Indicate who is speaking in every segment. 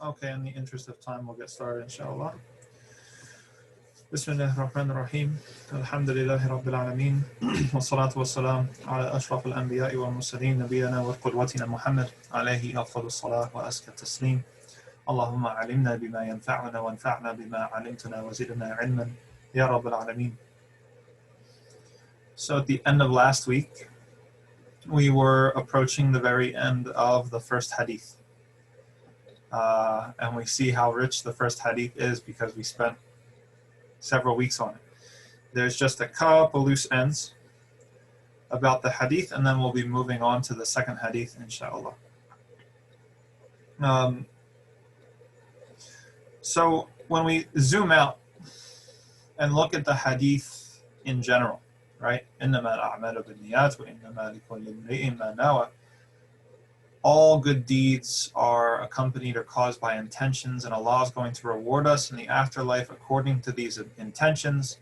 Speaker 1: Okay, in the interest of time, we'll get started, inshallah. Bismillah ar-Rahman ar-Rahim. Alhamdulillahi Rabbil Alameen. Wa salatu wa salam ala ashraf al-anbiya'i wa al-mursaleen nabiyana wa qudwatina Muhammad alayhi afdalu salah wa azka taslim. Allahumma alimna bima yanfa'una wa anfa'na bima alimtana wa zidna ilman ya Rabbil Alameen. So at the end of last week, we were approaching the very end of the first hadith. And we see how rich the first hadith is because we spent several weeks on it. There's just a couple loose ends about the hadith, and then we'll be moving on to the second hadith, inshallah. So when we zoom out and look at the hadith in general, right? إِنَّمَا الْأَعْمَالُ بِالنِّيَّاتِ وَإِنَّمَا لِكُلِّ امْرِئٍ مَا نَوَى. All good deeds are accompanied or caused by intentions, and Allah is going to reward us in the afterlife according to these intentions.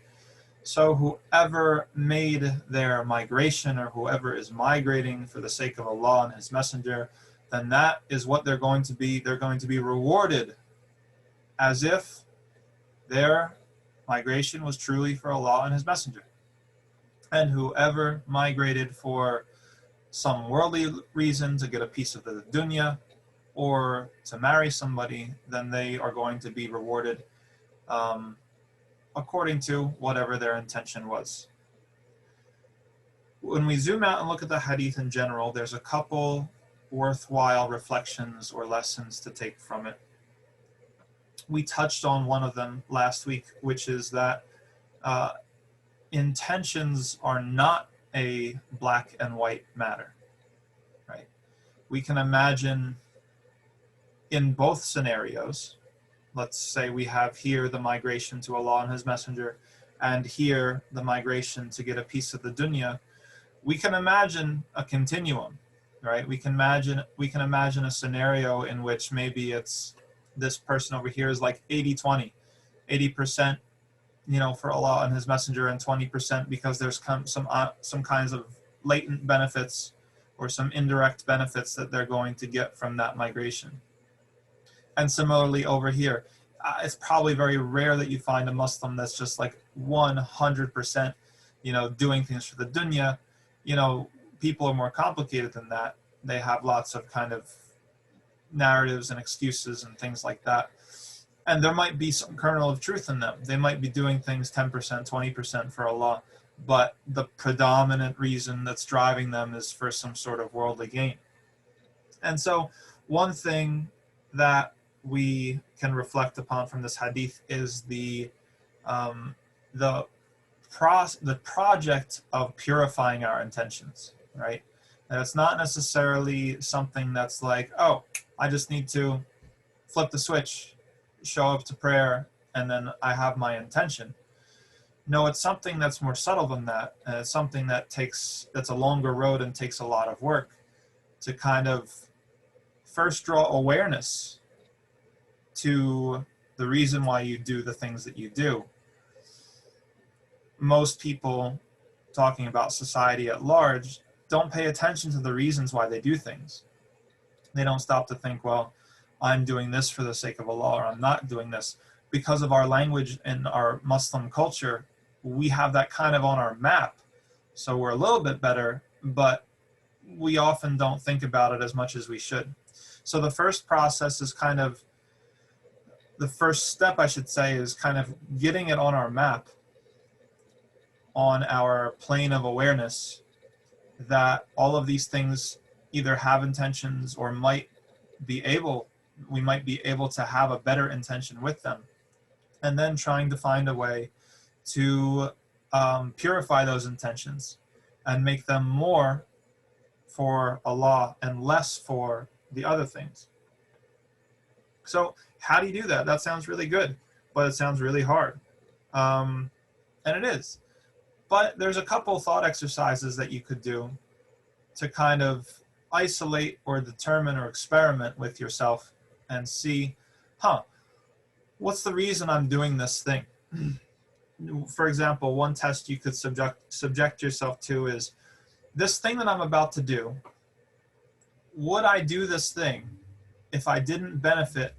Speaker 1: So whoever made their migration, or whoever is migrating for the sake of Allah and His Messenger, then that is what they're going to be. They're going to be rewarded as if their migration was truly for Allah and His Messenger. And whoever migrated for some worldly reason, to get a piece of the dunya or to marry somebody, then they are going to be rewarded according to whatever their intention was. When we zoom out and look at the hadith in general, there's a couple worthwhile reflections or lessons to take from it. We touched on one of them last week, which is that intentions are not a black and white matter, right? We can imagine in both scenarios, let's say we have here the migration to Allah and His Messenger, and here the migration to get a piece of the dunya. We can imagine a continuum, right? We can imagine a scenario in which maybe it's this person over here is like 80-20, 80%, for Allah and His Messenger, and 20% because there's some kinds of latent benefits or some indirect benefits that they're going to get from that migration. And similarly over here, it's probably very rare that you find a Muslim that's just like 100%, doing things for the dunya. People are more complicated than that. They have lots of kind of narratives and excuses and things like that. And there might be some kernel of truth in them. They might be doing things 10%, 20% for Allah, but the predominant reason that's driving them is for some sort of worldly gain. And so one thing that we can reflect upon from this hadith is the project of purifying our intentions, right? And it's not necessarily something that's like, oh, I just need to flip the switch, show up to prayer, and then I have my intention. No, it's something that's more subtle than that. And it's something that's a longer road and takes a lot of work to kind of first draw awareness to the reason why you do the things that you do. Most people, talking about society at large, don't pay attention to the reasons why they do things. They don't stop to think, well, I'm doing this for the sake of Allah, or I'm not doing this. Because of our language and our Muslim culture, we have that kind of on our map. So we're a little bit better, but we often don't think about it as much as we should. So the first process is the first step, I should say, is kind of getting it on our map, on our plane of awareness, that all of these things either have intentions or we might be able to have a better intention with them, and then trying to find a way to purify those intentions and make them more for Allah and less for the other things. So how do you do that? That sounds really good, but it sounds really hard. And it is. But there's a couple thought exercises that you could do to kind of isolate or determine or experiment with yourself and see, what's the reason I'm doing this thing? For example, one test you could subject yourself to is, this thing that I'm about to do, would I do this thing if I didn't benefit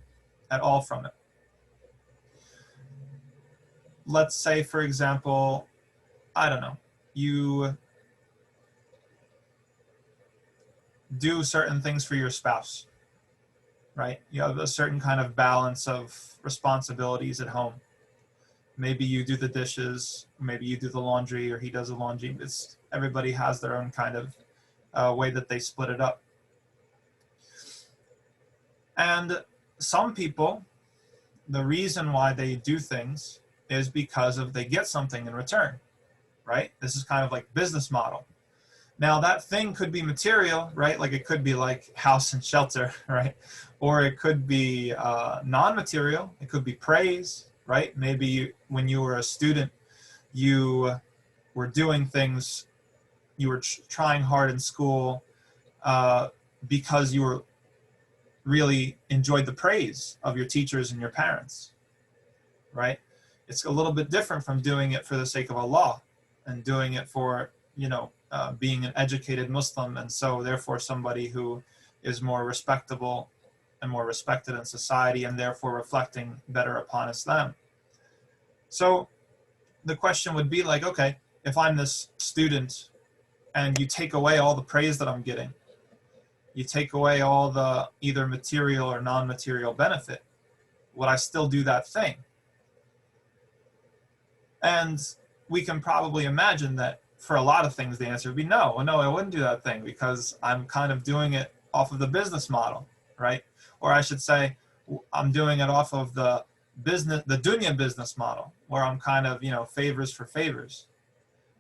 Speaker 1: at all from it. Let's say, for example, I don't know, you do certain things for your spouse, right? You have a certain kind of balance of responsibilities at home. Maybe you do the dishes, maybe you do the laundry, or he does the laundry. Everybody has their own kind of way that they split it up. And some people, the reason why they do things is because they get something in return, right? This is kind of like business model. Now that thing could be material, right? Like it could be like house and shelter, right? Or it could be non-material. It could be praise, right? Maybe when you were a student, you were doing things, you were trying hard in school because you were really enjoyed the praise of your teachers and your parents, right? It's a little bit different from doing it for the sake of Allah and doing it for, being an educated Muslim, and so therefore somebody who is more respectable and more respected in society, and therefore reflecting better upon Islam. So the question would be like, okay, if I'm this student and you take away all the praise that I'm getting, you take away all the either material or non-material benefit, would I still do that thing? And we can probably imagine that for a lot of things, the answer would be no, I wouldn't do that thing because I'm kind of doing it off of the business model, right? Or I should say, I'm doing it off of the dunya business model, where I'm kind of, favors for favors.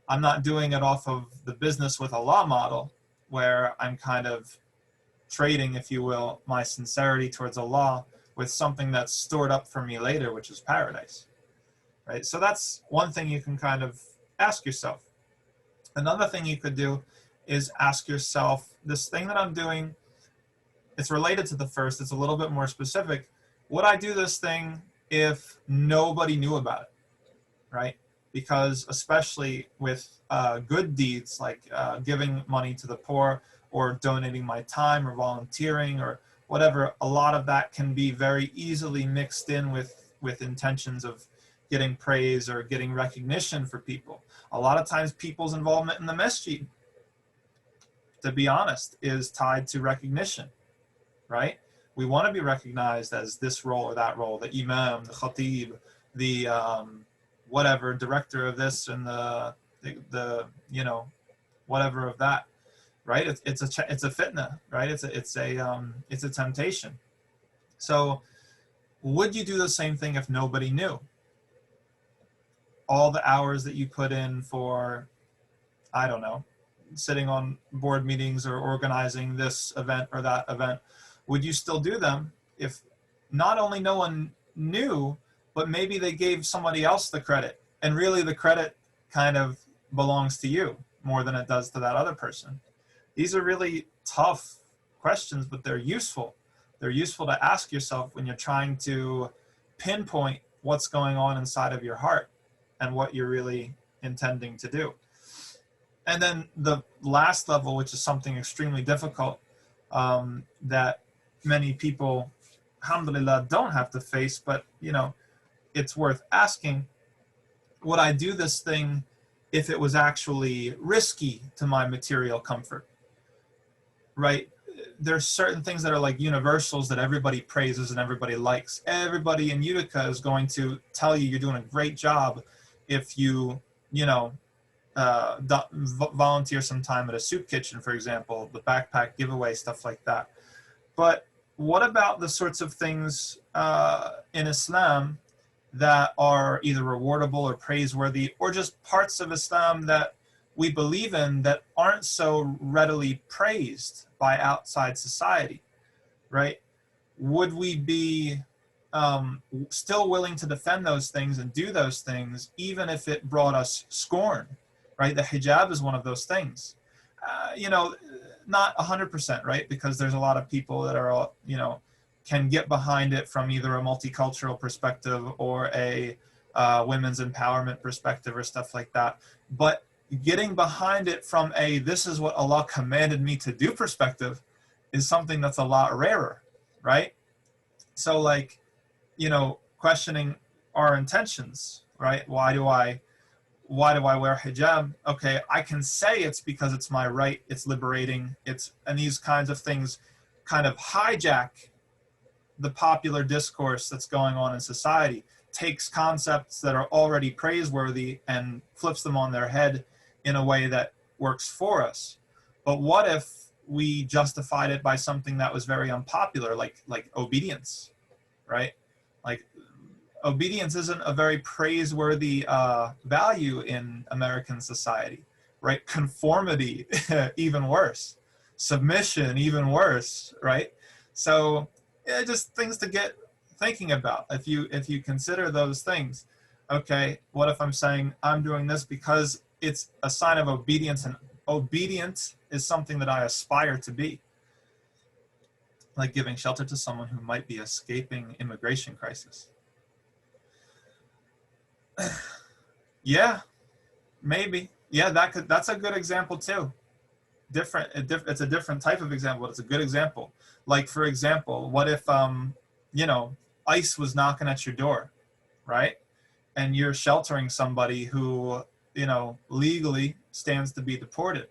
Speaker 1: I'm not doing it off of the business with Allah model, where I'm kind of trading, if you will, my sincerity towards Allah with something that's stored up for me later, which is paradise, right? So that's one thing you can kind of ask yourself. Another thing you could do is ask yourself, this thing that I'm doing, it's related to the first, it's a little bit more specific. Would I do this thing if nobody knew about it, right? Because especially with good deeds like giving money to the poor or donating my time or volunteering or whatever, a lot of that can be very easily mixed in with intentions of getting praise or getting recognition for people. A lot of times people's involvement in the masjid, to be honest, is tied to recognition, right? We want to be recognized as this role or that role, the imam, the khatib, the whatever, director of this and the whatever of that, right? It's a fitna, right? It's a temptation. So would you do the same thing if nobody knew? All the hours that you put in for, I don't know, sitting on board meetings or organizing this event or that event, would you still do them if not only no one knew, but maybe they gave somebody else the credit, and really the credit kind of belongs to you more than it does to that other person? These are really tough questions, but they're useful. They're useful to ask yourself when you're trying to pinpoint what's going on inside of your heart and what you're really intending to do. And then the last level, which is something extremely difficult that many people, alhamdulillah, don't have to face, but it's worth asking, would I do this thing if it was actually risky to my material comfort, right? There's certain things that are like universals that everybody praises and everybody likes. Everybody in Utica is going to tell you you're doing a great job if you, volunteer some time at a soup kitchen, for example, the backpack giveaway, stuff like that. But what about the sorts of things in Islam that are either rewardable or praiseworthy, or just parts of Islam that we believe in that aren't so readily praised by outside society, right? Would we be still willing to defend those things and do those things, even if it brought us scorn, right? The hijab is one of those things. Not 100%, right? Because there's a lot of people that are, can get behind it from either a multicultural perspective or a women's empowerment perspective or stuff like that. But getting behind it from a, this is what Allah commanded me to do perspective is something that's a lot rarer, right? So like, questioning our intentions, right? Why do I wear hijab? Okay, I can say it's because it's my right, it's liberating, and these kinds of things kind of hijack the popular discourse that's going on in society, takes concepts that are already praiseworthy and flips them on their head in a way that works for us. But what if we justified it by something that was very unpopular, like obedience, right? Like, obedience isn't a very praiseworthy value in American society, right? Conformity, even worse. Submission, even worse, right? So, yeah, just things to get thinking about. If you consider those things, okay, what if I'm saying I'm doing this because it's a sign of obedience, and obedience is something that I aspire to be, like giving shelter to someone who might be escaping immigration crisis. Yeah, maybe. Yeah, that's a good example too. It's a different type of example, but it's a good example. Like, for example, what if ICE was knocking at your door, right? And you're sheltering somebody who, legally stands to be deported,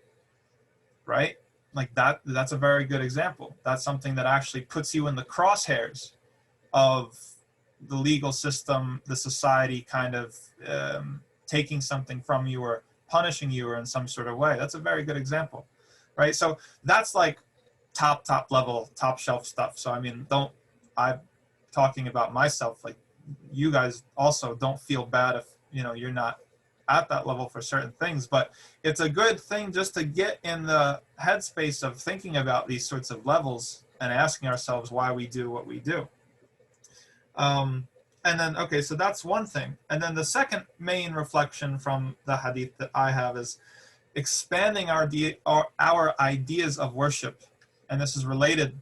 Speaker 1: right? Like that's a very good example. That's something that actually puts you in the crosshairs of the legal system, the society kind of taking something from you or punishing you or in some sort of way. That's a very good example, right? So that's like top level, top shelf stuff. So I mean, I'm talking about myself, like, you guys also don't feel bad if you're not at that level for certain things, but it's a good thing just to get in the headspace of thinking about these sorts of levels and asking ourselves why we do what we do. And then, okay, so that's one thing. And then the second main reflection from the hadith that I have is expanding our ideas of worship. And this is related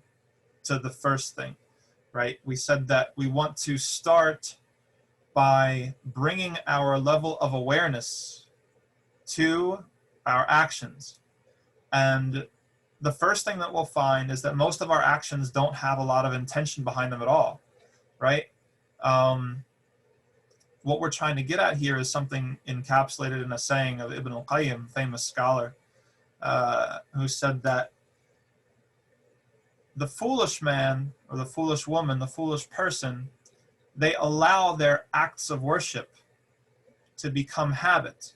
Speaker 1: to the first thing, right? We said that we want to start by bringing our level of awareness to our actions. And the first thing that we'll find is that most of our actions don't have a lot of intention behind them at all, right? What we're trying to get at here is something encapsulated in a saying of Ibn al-Qayyim, famous scholar, who said that the foolish man or the foolish woman, the foolish person, they allow their acts of worship to become habit.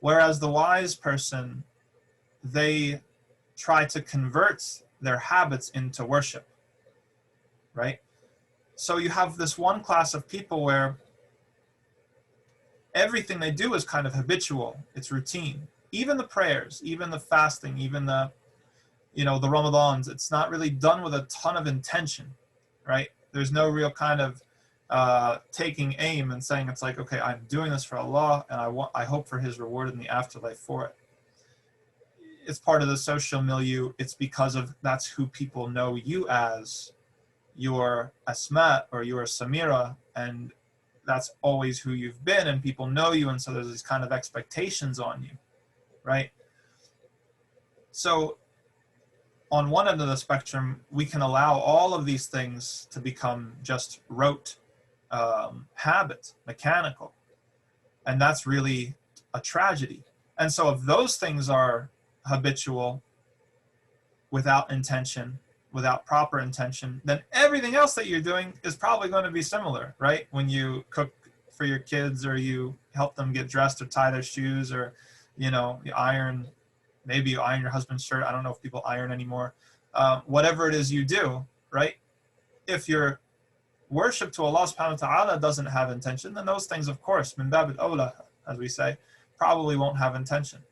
Speaker 1: Whereas the wise person, they try to convert their habits into worship, right? So you have this one class of people where everything they do is kind of habitual, it's routine. Even the prayers, even the fasting, even the Ramadans, it's not really done with a ton of intention, right? There's no real kind of taking aim and saying, it's like, okay, I'm doing this for Allah and I hope for his reward in the afterlife for it. It's part of the social milieu. It's because of that's who people know you as, your Asma or your Samira, and that's always who you've been, and people know you, and so there's these kind of expectations on you, right? So on one end of the spectrum, we can allow all of these things to become just rote, habit, mechanical, and that's really a tragedy. And so if those things are habitual, without intention, without proper intention, then everything else that you're doing is probably going to be similar, right? When you cook for your kids, or you help them get dressed or tie their shoes, or you iron, maybe you iron your husband's shirt. I don't know if people iron anymore. Whatever it is you do, right? If your worship to Allah subhanahu wa ta'ala doesn't have intention, then those things, of course, min bab al-awla, as we say, probably won't have intention.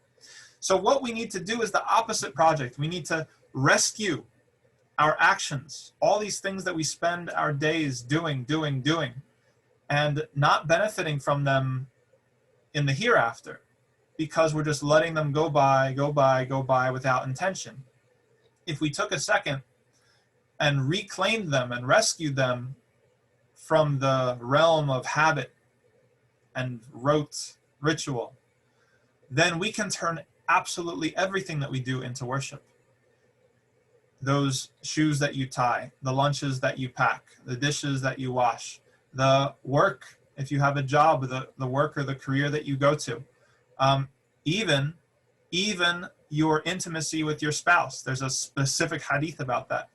Speaker 1: So what we need to do is the opposite project. We need to rescue our actions, all these things that we spend our days doing, and not benefiting from them in the hereafter, because we're just letting them go by without intention. If we took a second and reclaimed them and rescued them from the realm of habit and rote ritual, then we can turn absolutely everything that we do into worship. those shoes that you tie, the lunches that you pack, the dishes that you wash, the work, if you have a job, the work or the career that you go to, um, even your intimacy with your spouse. There's a specific hadith about that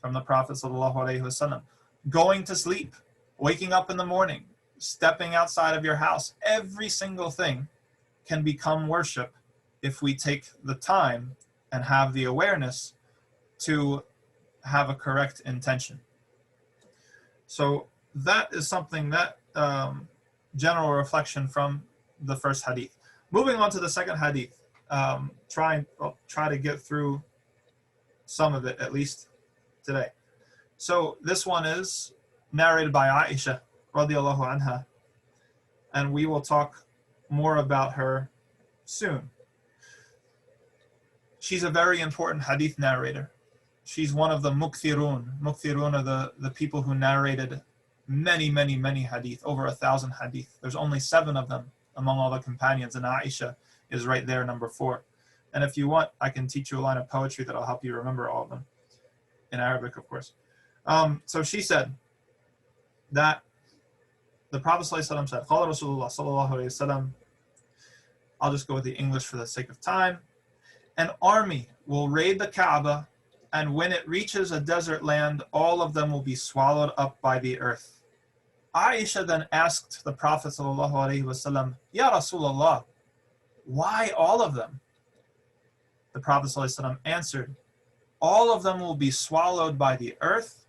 Speaker 1: from the Prophet sallallahu alaihi wasallam. Going to sleep, waking up in the morning, stepping outside of your house, every single thing can become worship if we take the time and have the awareness to have a correct intention. So that is something that general reflection from the first hadith. Moving on to the second hadith, try to get through some of it at least today. So this one is narrated by Aisha radiallahu anha, and we will talk more about her soon. She's a very important hadith narrator. She's one of the mukthirun. Mukthirun are the people who narrated many hadith, over 1,000 hadith. There's only 7 of them among all the companions, and Aisha is right there, number 4. And if you want, I can teach you a line of poetry that'll help you remember all of them, in Arabic, of course. So she said that the Prophet ﷺ said, Qala Rasulullah sallallahu alayhi wasallam, I'll just go with the English for the sake of time. An army will raid the Kaaba, and when it reaches a desert land, all of them will be swallowed up by the earth. Aisha then asked the Prophet sallallahu alaihi wasallam, Ya Rasulullah, why all of them? The Prophet sallallahu alaihi wasallam answered, all of them will be swallowed by the earth,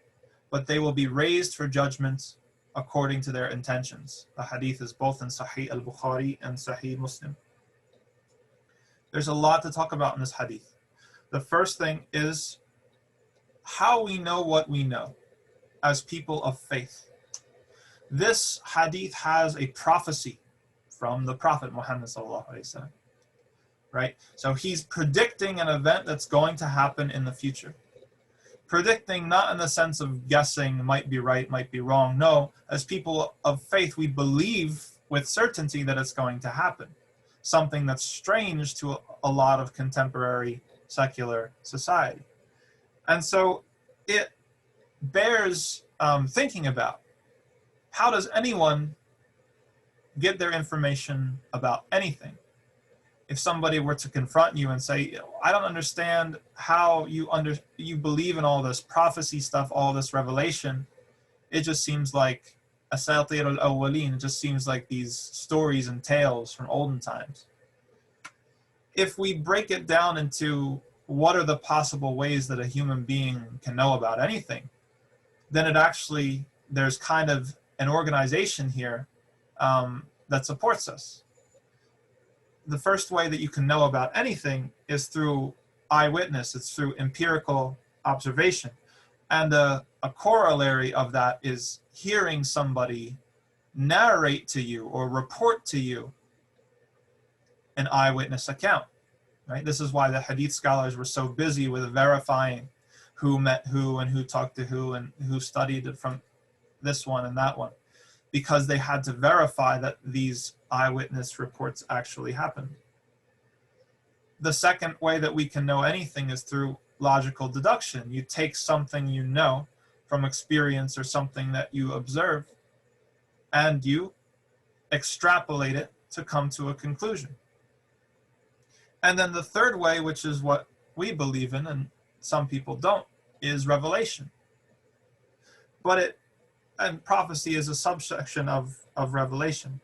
Speaker 1: but they will be raised for judgment according to their intentions. The hadith is both in Sahih al-Bukhari and Sahih Muslim. There's a lot to talk about in this hadith. The first thing is how we know what we know as people of faith. This hadith has a prophecy from the Prophet Muhammad sallallahu alaihi wasallam, right? So he's predicting an event that's going to happen in the future. Predicting not in the sense of guessing, might be right, might be wrong. No, as people of faith, we believe with certainty that it's going to happen. Something that's strange to a lot of contemporary secular society. And so it bears thinking about, how does anyone get their information about anything? If somebody were to confront you and say, I don't understand how you believe in all this prophecy stuff, all this revelation, it just seems like asatir al-awwaleen, it just seems like these stories and tales from olden times. If we break it down into what are the possible ways that a human being can know about anything, then it actually, there's kind of an organization here that supports us. The first way that you can know about anything is through eyewitness. It's through empirical observation. And a corollary of that is hearing somebody narrate to you or report to you an eyewitness account, right? This is why the hadith scholars were so busy with verifying who met who and who talked to who and who studied it from this one and that one, because they had to verify that these eyewitness reports actually happened. The second way that we can know anything is through logical deduction. You take something you know from experience or something that you observe, and you extrapolate it to come to a conclusion. And then the third way, which is what we believe in and some people don't, is revelation. And prophecy is a subsection of revelation.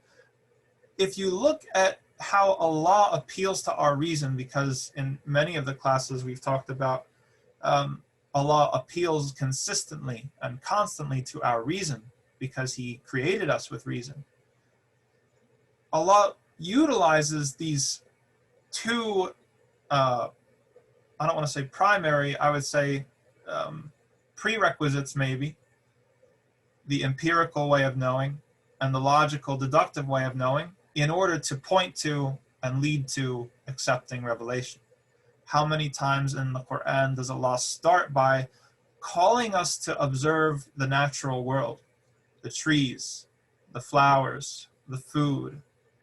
Speaker 1: If you look at how Allah appeals to our reason, because in many of the classes we've talked about Allah appeals consistently and constantly to our reason because He created us with reason. Allah utilizes these two, I don't want to say primary, I would say prerequisites maybe, the empirical way of knowing and the logical deductive way of knowing, in order to point to and lead to accepting revelation. How many times in the Quran does Allah start by calling us to observe the natural world, the trees, the flowers, the food,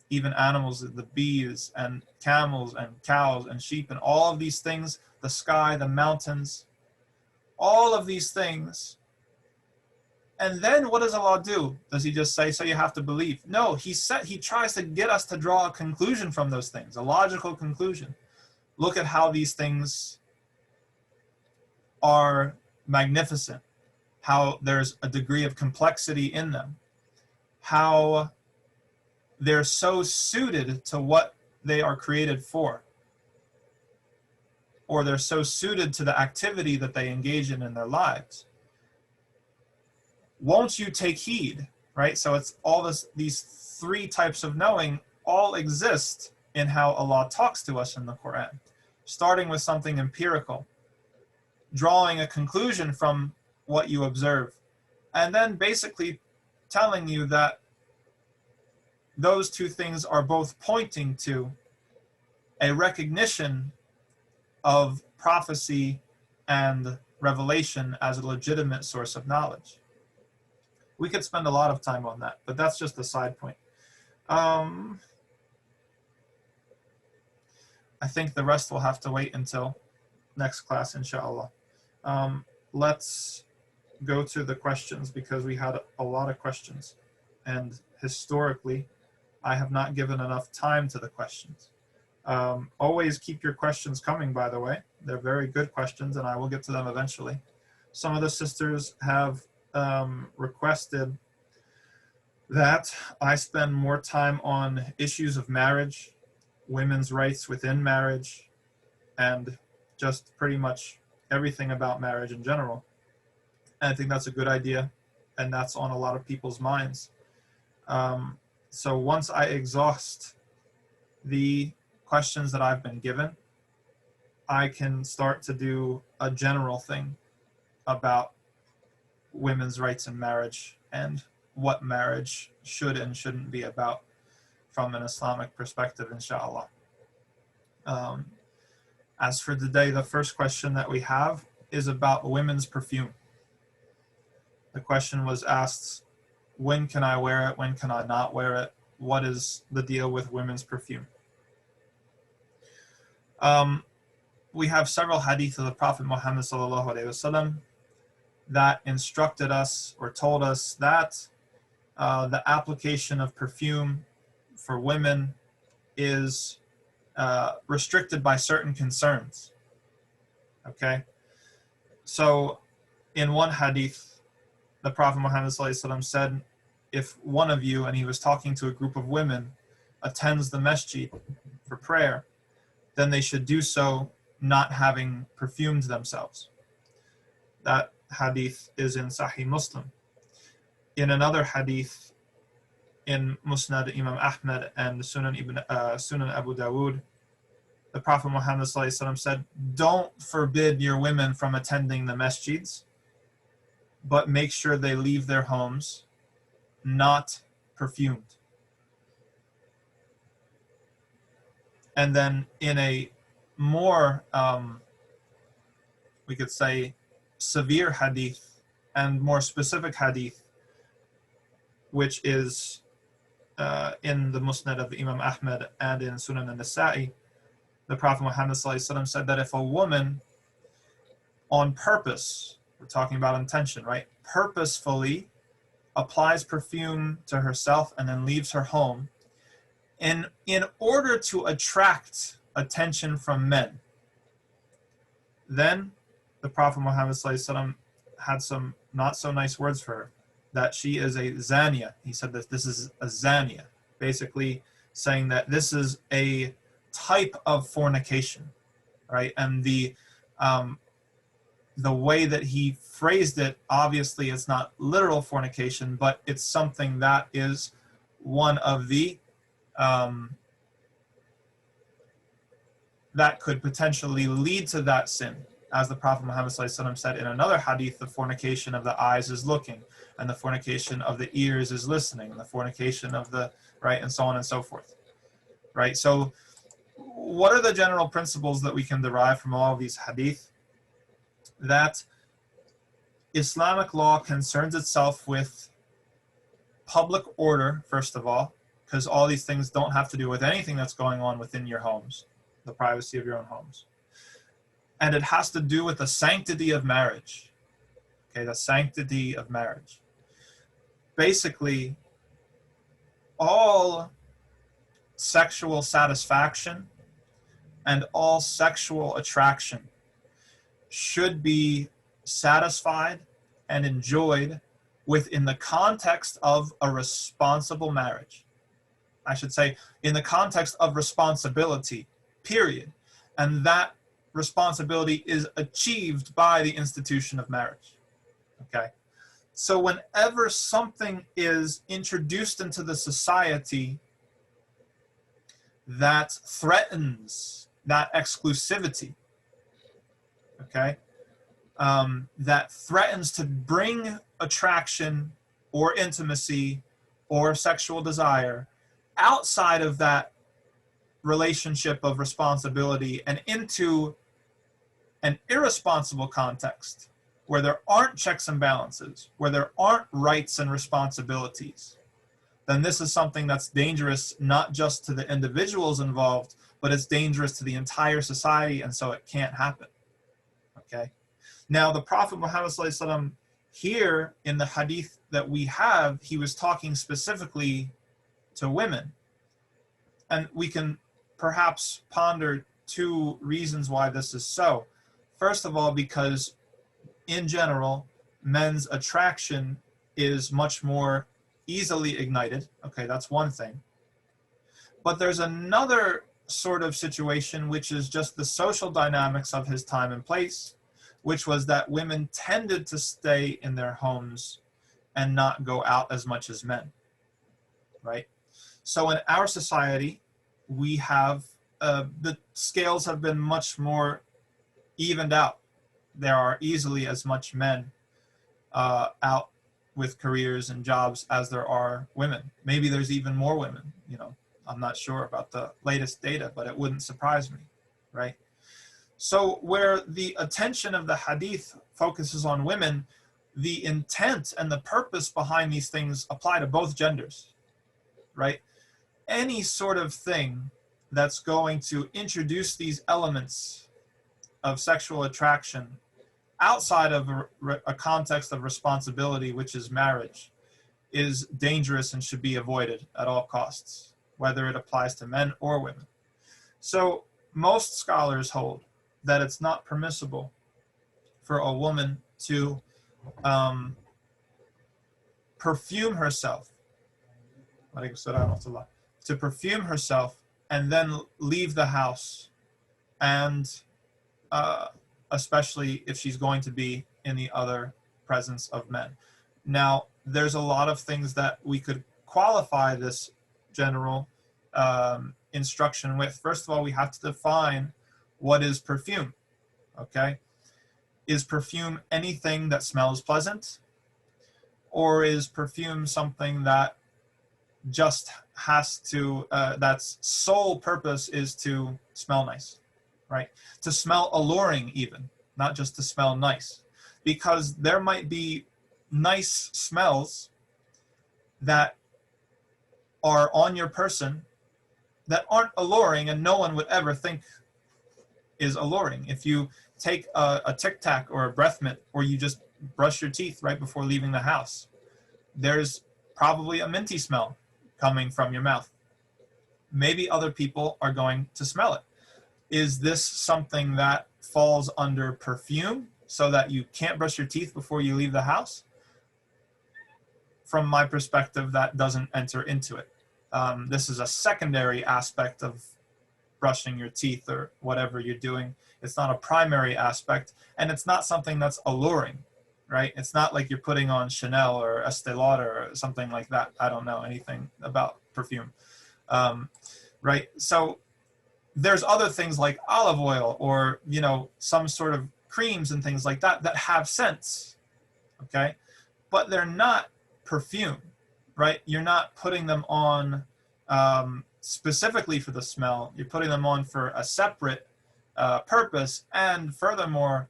Speaker 1: even animals, the bees and camels and cows and sheep and all of these things, the sky, the mountains, all of these things. And then what does Allah do? Does he just say, so you have to believe? No, he tries to get us to draw a conclusion from those things, a logical conclusion. Look at how these things are magnificent, how there's a degree of complexity in them, how they're so suited to what they are created for, or they're so suited to the activity that they engage in their lives. Won't you take heed, right? So it's all these three types of knowing all exist in how Allah talks to us in the Quran, starting with something empirical, drawing a conclusion from what you observe, and then basically telling you that those two things are both pointing to a recognition of prophecy and revelation as a legitimate source of knowledge. We could spend a lot of time on that, but that's just a side point. I think the rest will have to wait until next class, inshallah. Let's go to the questions, because we had a lot of questions. And historically, I have not given enough time to the questions. Always keep your questions coming, by the way. They're very good questions, and I will get to them eventually. Some of the sisters have requested that I spend more time on issues of marriage, women's rights within marriage, and just pretty much everything about marriage in general. And I think that's a good idea, and that's on a lot of people's minds. So once I exhaust the questions that I've been given, I can start to do a general thing about women's rights in marriage and what marriage should and shouldn't be about from an Islamic perspective, inshallah. As for today, the first question that we have is about women's perfume. The question was asked, when can I wear it? When can I not wear it? What is the deal with women's perfume? We have several hadith of the Prophet Muhammad ﷺ that instructed us or told us that the application of perfume for women is restricted by certain concerns. Okay? So in one hadith, the Prophet Muhammad ﷺ said, if one of you, and he was talking to a group of women, attends the masjid for prayer, then they should do so not having perfumed themselves. That hadith is in Sahih Muslim. In another hadith in Musnad Imam Ahmad and Sunan Abu Dawood, the Prophet Muhammad ﷺ said, don't forbid your women from attending the masjids, but make sure they leave their homes not perfumed. And then in a more, we could say, severe hadith and more specific hadith, which is in the Musnad of Imam Ahmad and in Sunan al-Nasa'i, the Prophet Muhammad ﷺ said that if a woman on purpose, we're talking about intention, right? Purposefully applies perfume to herself and then leaves her home in order to attract attention from men, then the Prophet Muhammad ﷺ had some not so nice words for her, that she is a zania. He said that this is a zania, basically saying that this is a type of fornication, right? And the way that he phrased it, obviously it's not literal fornication, but it's something that is one of the that could potentially lead to that sin. As the Prophet Muhammad ﷺ said in another hadith, the fornication of the eyes is looking, and the fornication of the ears is listening, and the fornication of the, right, and so on and so forth. Right? So what are the general principles that we can derive from all of these hadith? That Islamic law concerns itself with public order, first of all, because all these things don't have to do with anything that's going on within your homes, the privacy of your own homes. And it has to do with the sanctity of marriage. Okay, the sanctity of marriage. Basically, all sexual satisfaction and all sexual attraction should be satisfied and enjoyed within the context of a responsible marriage. I should say, in the context of responsibility, period. And that responsibility is achieved by the institution of marriage. Okay? So whenever something is introduced into the society that threatens that exclusivity, okay, that threatens to bring attraction or intimacy or sexual desire outside of that relationship of responsibility and into an irresponsible context where there aren't checks and balances, where there aren't rights and responsibilities, then this is something that's dangerous not just to the individuals involved, but it's dangerous to the entire society, and so it can't happen. Okay? Now, the Prophet Muhammad ﷺ, here in the hadith that we have, he was talking specifically to women. And we can perhaps ponder two reasons why this is so. First of all, because in general, men's attraction is much more easily ignited. Okay, that's one thing. But there's another sort of situation, which is just the social dynamics of his time and place, which was that women tended to stay in their homes and not go out as much as men, right? So in our society, we have, the scales have been much more evened out. There are easily as much men out with careers and jobs as there are women. Maybe there's even more women, you know. I'm not sure about the latest data, but it wouldn't surprise me, right? So where the attention of the hadith focuses on women, the intent and the purpose behind these things apply to both genders, right? Any sort of thing that's going to introduce these elements of sexual attraction outside of a context of responsibility, which is marriage, is dangerous and should be avoided at all costs, whether it applies to men or women. So most scholars hold that it's not permissible for a woman to perfume herself, to perfume herself and then leave the house, and especially if she's going to be in the other presence of men. Now, there's a lot of things that we could qualify this general instruction with. First of all, we have to define what is perfume, okay? Is perfume anything that smells pleasant? Or is perfume something that just has to, that's sole purpose is to smell nice, right? To smell alluring even, not just to smell nice. Because there might be nice smells that are on your person that aren't alluring and no one would ever think is alluring. If you take a Tic Tac or a breath mint, or you just brush your teeth right before leaving the house, there's probably a minty smell coming from your mouth. Maybe other people are going to smell it. Is this something that falls under perfume so that you can't brush your teeth before you leave the house? From my perspective, that doesn't enter into it. This is a secondary aspect of brushing your teeth or whatever you're doing. It's not a primary aspect, and it's not something that's alluring, right? It's not like you're putting on Chanel or Estee Lauder or something like that. I don't know anything about perfume, right? So there's other things like olive oil or, you know, some sort of creams and things like that that have scents, okay? But they're not perfume, right? You're not putting them on specifically for the smell. You're putting them on for a separate purpose, and furthermore,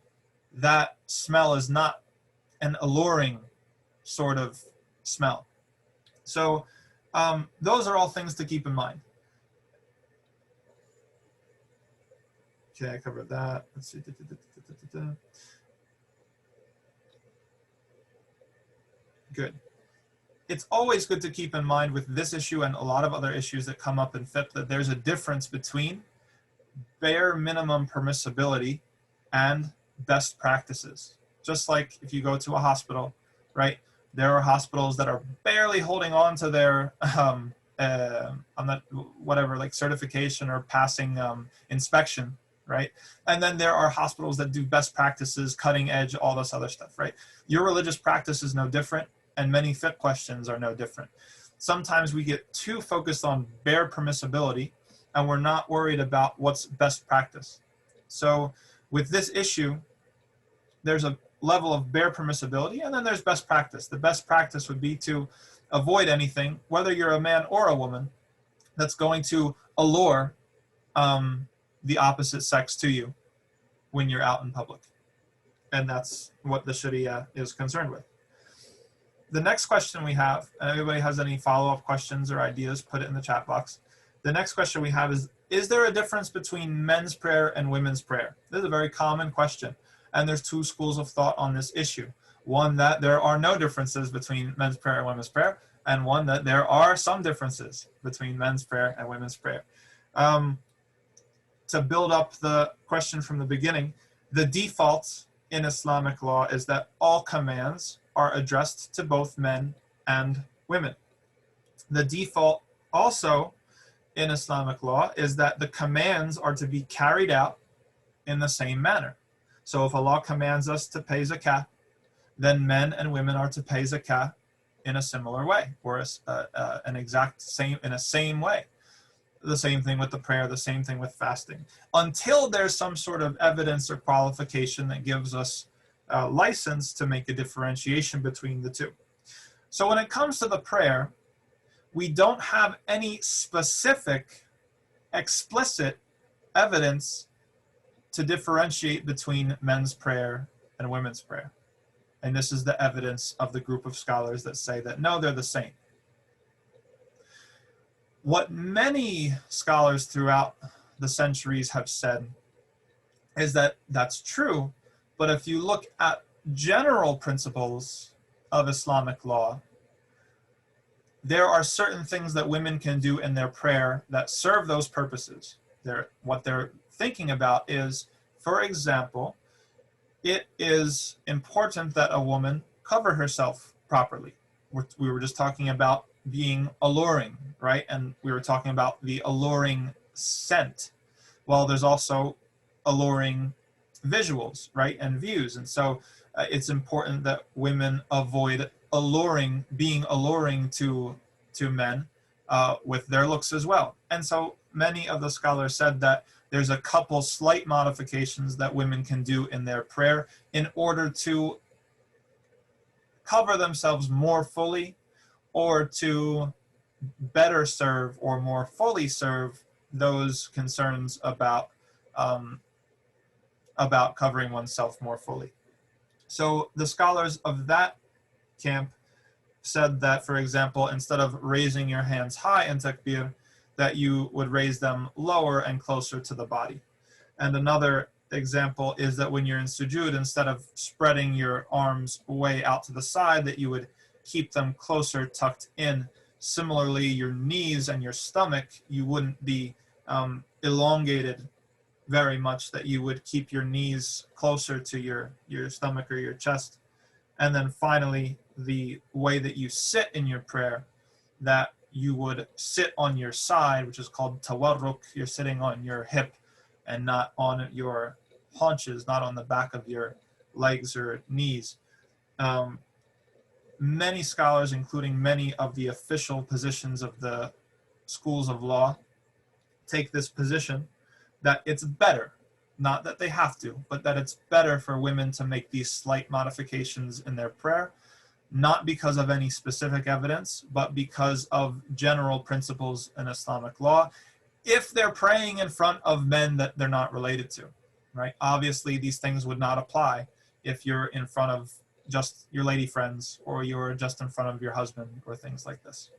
Speaker 1: that smell is not an alluring sort of smell. So those are all things to keep in mind. Okay, I covered that. Let's see. Good. It's always good to keep in mind with this issue and a lot of other issues that come up in fiqh that there's a difference between bare minimum permissibility and best practices. Just like if you go to a hospital, right? There are hospitals that are barely holding on to their like certification or passing inspection, right? And then there are hospitals that do best practices, cutting edge, all this other stuff, right? Your religious practice is no different, and many fiqh questions are no different. Sometimes we get too focused on bare permissibility, and we're not worried about what's best practice. So with this issue, there's a level of bare permissibility, and then there's best practice. The best practice would be to avoid anything, whether you're a man or a woman, that's going to allure the opposite sex to you when you're out in public. And that's what the Sharia is concerned with. The next question we have, and everybody has any follow-up questions or ideas, put it in the chat box. The next question we have is there a difference between men's prayer and women's prayer? This is a very common question, and there's two schools of thought on this issue. One, that there are no differences between men's prayer and women's prayer, and one, that there are some differences between men's prayer and women's prayer. To build up the question from the beginning, the default in Islamic law is that all commands are addressed to both men and women. The default also in Islamic law is that the commands are to be carried out in the same manner. So if Allah commands us to pay zakah, then men and women are to pay zakah in a similar way, or an exact same, in a same way. The same thing with the prayer, the same thing with fasting. Until there's some sort of evidence or qualification that gives us license to make a differentiation between the two. So when it comes to the prayer, we don't have any specific, explicit evidence to differentiate between men's prayer and women's prayer. And this is the evidence of the group of scholars that say that no, they're the same. What many scholars throughout the centuries have said is that that's true, but if you look at general principles of Islamic law, there are certain things that women can do in their prayer that serve those purposes. What they're thinking about is, for example, it is important that a woman cover herself properly. We were just talking about being alluring, right? And we were talking about the alluring scent. Well, there's also alluring visuals, right? And views. And so it's important that women avoid being alluring to men with their looks as well. And so many of the scholars said that there's a couple slight modifications that women can do in their prayer in order to cover themselves more fully, or to better serve or more fully serve those concerns about covering oneself more fully. So the scholars of that camp said that, for example, instead of raising your hands high in takbir, that you would raise them lower and closer to the body. And another example is that when you're in sujood, instead of spreading your arms way out to the side, that you would keep them closer tucked in. Similarly, your knees and your stomach, you wouldn't be elongated very much, that you would keep your knees closer to your stomach or your chest. And then finally, the way that you sit in your prayer, that you would sit on your side, which is called tawarruk. You're sitting on your hip and not on your haunches, not on the back of your legs or knees. Many scholars, including many of the official positions of the schools of law, take this position that it's better, not that they have to, but that it's better for women to make these slight modifications in their prayer, not because of any specific evidence, but because of general principles in Islamic law, if they're praying in front of men that they're not related to, right? Obviously, these things would not apply if you're in front of just your lady friends, or you're just in front of your husband, or things like this,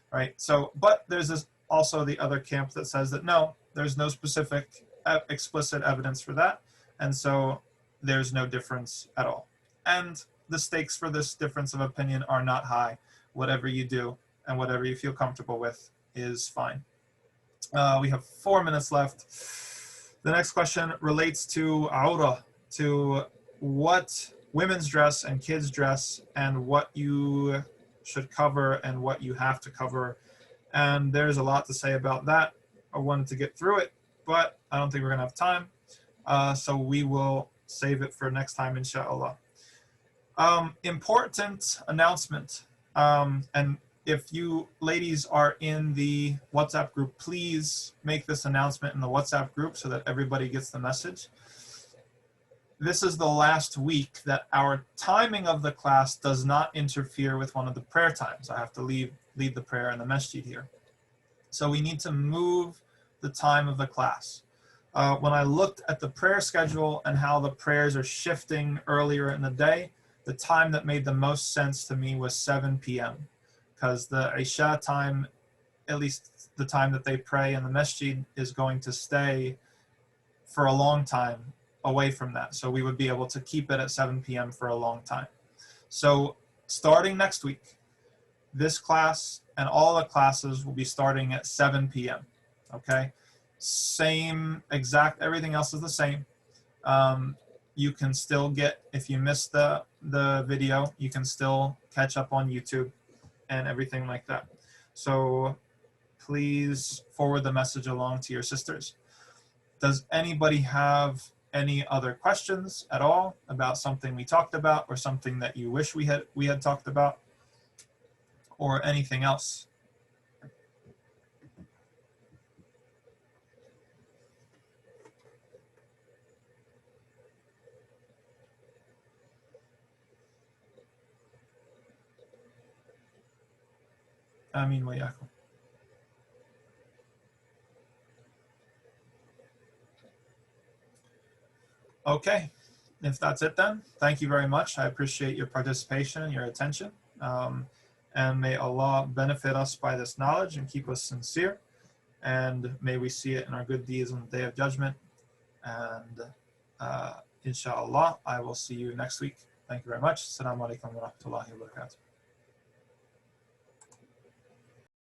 Speaker 1: right? So, but there's also the other camp that says that no, there's no specific explicit evidence for that, and so there's no difference at all. And the stakes for this difference of opinion are not high. Whatever you do and whatever you feel comfortable with is fine. We have 4 minutes left. The next question relates to awrah, to what women's dress and kids dress and what you should cover and what you have to cover. And there's a lot to say about that. I wanted to get through it, but I don't think we're gonna have time. So we will save it for next time, inshallah. Important announcement. And if you ladies are in the WhatsApp group, please make this announcement in the WhatsApp group so that everybody gets the message. This is the last week that our timing of the class does not interfere with one of the prayer times. I have to lead the prayer in the masjid here. So we need to move the time of the class. When I looked at the prayer schedule and how the prayers are shifting earlier in the day, the time that made the most sense to me was 7 p.m. because the Isha time, at least the time that they pray in the masjid, is going to stay for a long time away from that. So we would be able to keep it at 7 p.m. for a long time. So starting next week, this class and all the classes will be starting at 7 p.m. Okay? Same exact, everything else is the same. You can still get, if you missed the video, you can still catch up on YouTube and everything like that. So please forward the message along to your sisters. Does anybody have any other questions at all about something we talked about or something that you wish we had talked about or anything else? Ameen wa yakum. Okay, if that's it then, thank you very much. I appreciate your participation and your attention. And may Allah benefit us by this knowledge and keep us sincere. And may we see it in our good deeds on the Day of Judgment. And inshallah, I will see you next week. Thank you very much. Assalamu alaikum wa rahmatullahi wa barakatuh.